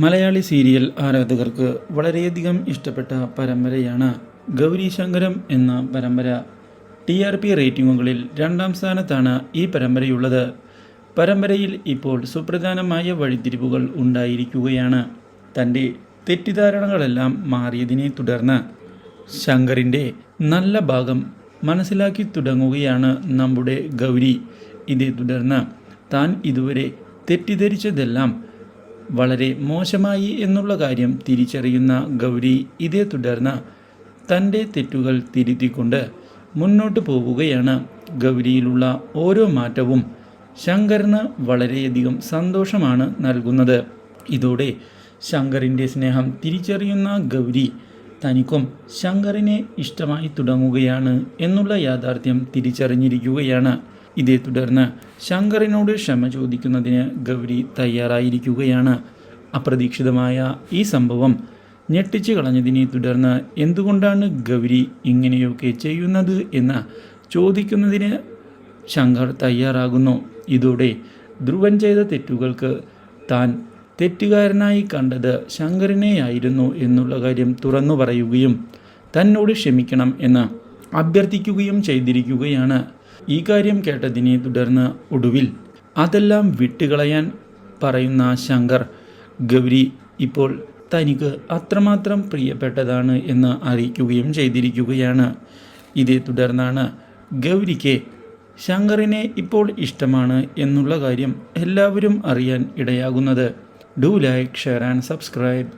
Malayali serial ആരാധകർക്ക് വളരെയധികം ഇഷ്ടപ്പെട്ട പരമ്പരയാണ് ഗൗരി ശങ്കരം എന്ന പരമ്പര. TRP റേറ്റിംഗുകളിൽ 2ാം സ്ഥാനത്താണ് ഈ പരമ്പരയുള്ളത്. പരമ്പരയിൽ ഇപ്പോൾ സുപ്രധാനമായ വഴിത്തിരിവുകൾ ഉണ്ടായിരിക്കുകയാണ്. തൻ്റെ തെറ്റിദ്ധാരണകളെല്ലാം മാറിയതിനെ തുടർന്ന് ശങ്കറിൻ്റെ നല്ല ഭാഗം മനസ്സിലാക്കി തുടങ്ങുകയാണ് നമ്മുടെ ഗൗരി. ഇതേ തുടർന്ന് താൻ ഇതുവരെ തെറ്റിദ്ധരിച്ചതെല്ലാം വളരെ മോശമായി എന്നുള്ള കാര്യം തിരിച്ചറിയുന്ന ഗൗരി ഇതേ തുടർന്ന് തൻ്റെ തെറ്റുകൾ തിരുത്തിക്കൊണ്ട് മുന്നോട്ട് പോവുകയാണ്. ഗൗരിയിലുള്ള ഓരോ മാറ്റവും ശങ്കറിന് വളരെയധികം സന്തോഷമാണ് നൽകുന്നത്. ഇതോടെ ശങ്കറിൻ്റെ സ്നേഹം തിരിച്ചറിയുന്ന ഗൗരി തനിക്കും ശങ്കറിനെ ഇഷ്ടമായി തുടങ്ങുകയാണ് എന്നുള്ള യാഥാർത്ഥ്യം തിരിച്ചറിഞ്ഞിരിക്കുകയാണ്. ഇതേ തുടർന്ന് ശങ്കറിനോട് ക്ഷമ ചോദിക്കുന്നതിന് ഗൗരി തയ്യാറായിരിക്കുകയാണ്. അപ്രതീക്ഷിതമായ ഈ സംഭവം ഞെട്ടിച്ചു കളഞ്ഞതിനെ തുടർന്ന് എന്തുകൊണ്ടാണ് ഗൗരി ഇങ്ങനെയൊക്കെ ചെയ്യുന്നത് എന്ന് ചോദിക്കുന്നതിന് ശങ്കർ തയ്യാറാകുന്നു. ഇതോടെ ധ്രുവൻ ചെയ്ത തെറ്റുകൾക്ക് താൻ തെറ്റുകാരനായി കണ്ടത് ശങ്കറിനെയായിരുന്നു എന്നുള്ള കാര്യം തുറന്നു പറയുകയും തന്നോട് ക്ഷമിക്കണം എന്ന് അഭ്യർത്ഥിക്കുകയും ചെയ്തിരിക്കുകയാണ്. ഈ കാര്യം കേട്ടതിനെ തുടർന്ന് ഒടുവിൽ അതെല്ലാം വിട്ടുകളയാൻ പറയുന്ന ശങ്കർ ഗൗരി ഇപ്പോൾ തനിക്ക് അത്രമാത്രം പ്രിയപ്പെട്ടതാണ് എന്ന് അറിയിക്കുകയും ചെയ്തിരിക്കുകയാണ്. ഇതേ തുടർന്നാണ് ഗൗരിക്ക് ശങ്കറിനെ ഇപ്പോൾ ഇഷ്ടമാണ് എന്നുള്ള കാര്യം എല്ലാവരും അറിയാൻ ഇടയാകുന്നത്. Do like, share and subscribe.